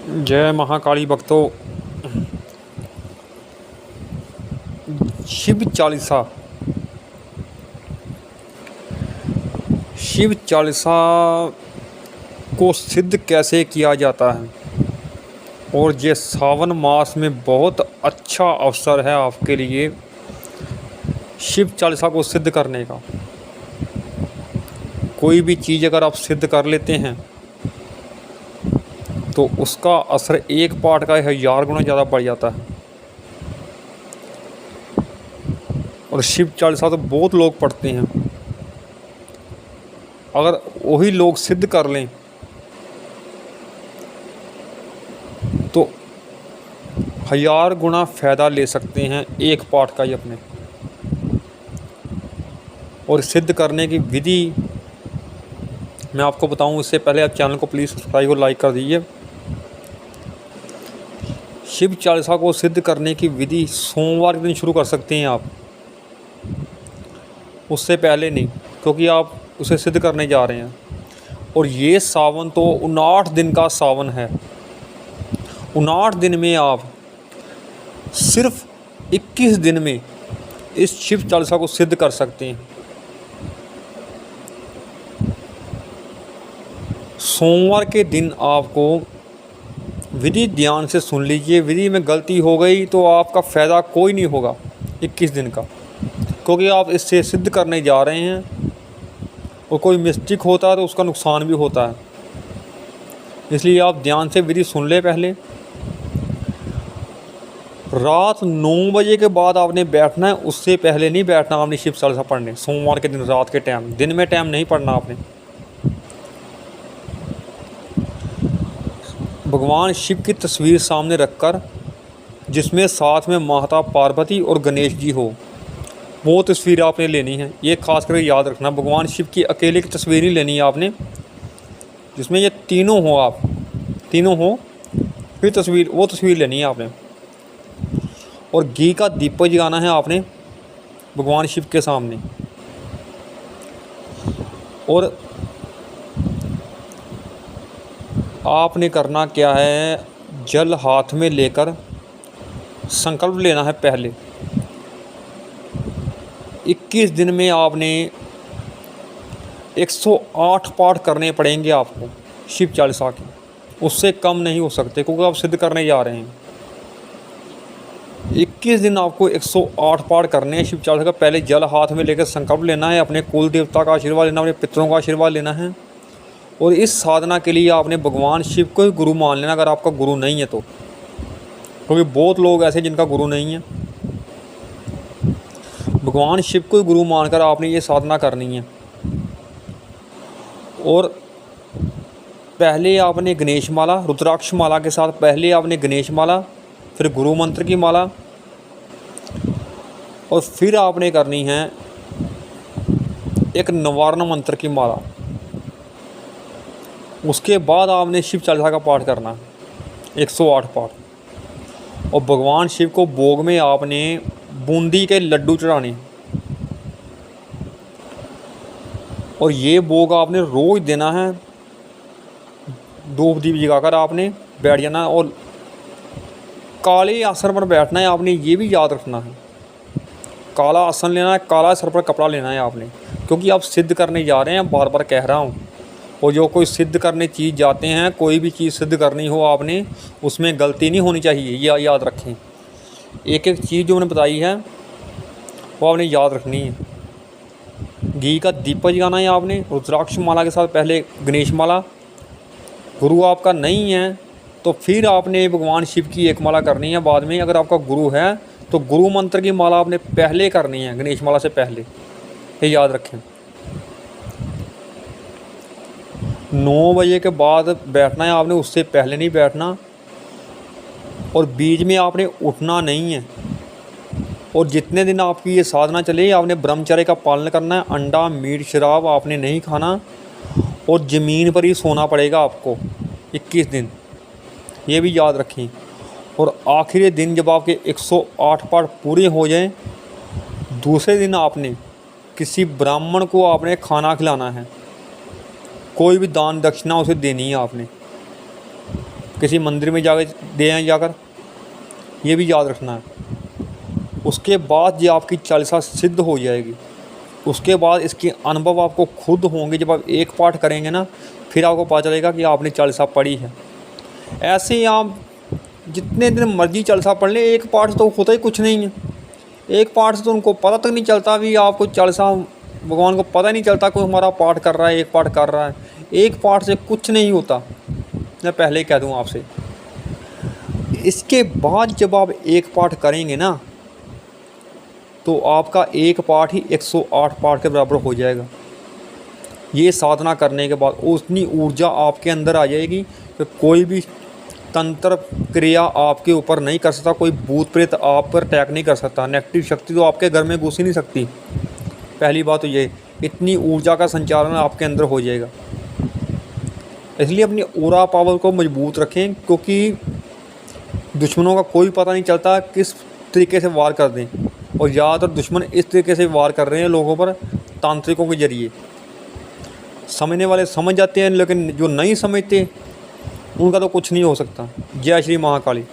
जय महाकाली भक्तों। शिव चालीसा शिव चालीसा को सिद्ध कैसे किया जाता है, और ये सावन मास में बहुत अच्छा अवसर है आपके लिए शिव चालीसा को सिद्ध करने का। कोई भी चीज़ अगर आप सिद्ध कर लेते हैं तो उसका असर एक पाठ का 1000 गुना ज़्यादा बढ़ जाता है। और शिव चालीसा तो बहुत लोग पढ़ते हैं, अगर वही लोग सिद्ध कर लें तो 1000 गुना फ़ायदा ले सकते हैं एक पाठ का ही अपने। और सिद्ध करने की विधि मैं आपको बताऊं, इससे पहले आप चैनल को प्लीज़ सब्सक्राइब और लाइक कर दीजिए। शिव चालीसा को सिद्ध करने की विधि सोमवार के दिन शुरू कर सकते हैं आप, उससे पहले नहीं, क्योंकि आप उसे सिद्ध करने जा रहे हैं। और ये सावन तो 59 दिन का सावन है। 59 दिन में आप सिर्फ 21 दिन में इस शिव चालीसा को सिद्ध कर सकते हैं। सोमवार के दिन आपको विधि ध्यान से सुन लीजिए। विधि में गलती हो गई तो आपका फ़ायदा कोई नहीं होगा 21 दिन का, क्योंकि आप इससे सिद्ध करने जा रहे हैं और कोई मिस्टेक होता है तो उसका नुकसान भी होता है। इसलिए आप ध्यान से विधि सुन ले। पहले रात 9 बजे के बाद आपने बैठना है, उससे पहले नहीं बैठना आपने शिव चालीसा पढ़ने। सोमवार के दिन रात के टाइम, दिन में टाइम नहीं पढ़ना आपने। भगवान शिव की तस्वीर सामने रखकर, जिसमें साथ में माता पार्वती और गणेश जी हो, वो तस्वीर आपने लेनी है। ये खास करके याद रखना, भगवान शिव की अकेले की तस्वीर नहीं लेनी है आपने, जिसमें ये तीनों हो, आप तीनों हो, फिर तस्वीर वो तस्वीर लेनी है आपने। और घी का दीपक जगाना है आपने भगवान शिव के सामने। और आपने करना क्या है, जल हाथ में लेकर संकल्प लेना है। पहले 21 दिन में आपने 108 पाठ करने पड़ेंगे आपको शिव चालीसा के, उससे कम नहीं हो सकते, क्योंकि आप सिद्ध करने जा रहे हैं। 21 दिन आपको 108 पाठ करने हैं शिव चालीसा का। पहले जल हाथ में लेकर संकल्प लेना है, अपने कुल देवता का आशीर्वाद लेना, अपने पितरों का आशीर्वाद लेना है। और इस साधना के लिए आपने भगवान शिव को ही गुरु मान लेना, अगर आपका गुरु नहीं है तो, क्योंकि बहुत लोग ऐसे जिनका गुरु नहीं है। भगवान शिव को ही गुरु मानकर आपने ये साधना करनी है। और पहले आपने गणेश माला, रुद्राक्ष माला के साथ पहले आपने गणेश माला, फिर गुरु मंत्र की माला, और फिर आपने करनी है एक नवारण मंत्र की माला। उसके बाद आपने शिव चालीसा का पाठ करना 108 पाठ। और भगवान शिव को भोग में आपने बूंदी के लड्डू चढ़ाने, और ये भोग आपने रोज़ देना है। धूप दीप जगाकर आपने बैठ जाना, और काले आसन पर बैठना है आपने। ये भी याद रखना है, काला आसन लेना है, काला सर पर कपड़ा लेना है आपने, क्योंकि आप सिद्ध करने जा रहे हैं, बार बार कह रहा हूँ। और जो कोई सिद्ध करने चीज़ जाते हैं, कोई भी चीज़ सिद्ध करनी हो आपने, उसमें गलती नहीं होनी चाहिए, ये याद रखें। एक एक चीज़ जो मैंने बताई है वो आपने याद रखनी है। घी का दीपक जगाना है आपने, रुद्राक्ष माला के साथ पहले गणेश माला। गुरु आपका नहीं है तो फिर आपने भगवान शिव की एक माला करनी है बाद में। अगर आपका गुरु है तो गुरु मंत्र की माला आपने पहले करनी है, गणेश माला से पहले, ये याद रखें। 9 बजे के बाद बैठना है आपने, उससे पहले नहीं बैठना। और बीच में आपने उठना नहीं है। और जितने दिन आपकी ये साधना चले आपने ब्रह्मचर्य का पालन करना है। अंडा, मीट, शराब आपने नहीं खाना, और ज़मीन पर ही सोना पड़ेगा आपको 21 दिन, ये भी याद रखें। और आखिरी दिन जब आपके 108 पाठ पूरे हो जाएं, दूसरे दिन आपने किसी ब्राह्मण को आपने खाना खिलाना है। कोई भी दान दक्षिणा उसे देनी है आपने। किसी मंदिर में जाकर दे आएँ जाकर, ये भी याद रखना है। उसके बाद ये आपकी चालीसा सिद्ध हो जाएगी। उसके बाद इसके अनुभव आपको खुद होंगे। जब आप एक पाठ करेंगे ना, फिर आपको पता चलेगा कि आपने चालीसा पढ़ी है। ऐसे ही आप जितने दिन मर्जी चालीसा पढ़ लें, एक पाठ तो होता ही कुछ नहीं है। एक पाठ से तो उनको पता तक नहीं चलता, भी आपको चालीसा भगवान को पता नहीं चलता कोई हमारा पाठ कर रहा है, एक पाठ कर रहा है। एक पाठ से कुछ नहीं होता, मैं पहले ही कह दूँ आपसे। इसके बाद जब आप एक पाठ करेंगे ना, तो आपका एक पाठ ही 108 पाठ के बराबर हो जाएगा। ये साधना करने के बाद उतनी ऊर्जा आपके अंदर आ जाएगी कि कोई भी तंत्र क्रिया आपके ऊपर नहीं कर सकता, कोई भूत प्रेत आप पर अटैक नहीं कर सकता, नेगेटिव शक्ति तो आपके घर में घुस ही नहीं सकती। पहली बात तो ये, इतनी ऊर्जा का संचालन आपके अंदर हो जाएगा। इसलिए अपनी ऑरा पावर को मजबूत रखें, क्योंकि दुश्मनों का कोई पता नहीं चलता किस तरीके से वार कर दें। और ज़्यादातर दुश्मन इस तरीके से वार कर रहे हैं लोगों पर, तांत्रिकों के ज़रिए। समझने वाले समझ जाते हैं, लेकिन जो नहीं समझते उनका तो कुछ नहीं हो सकता। जय श्री महाकाली।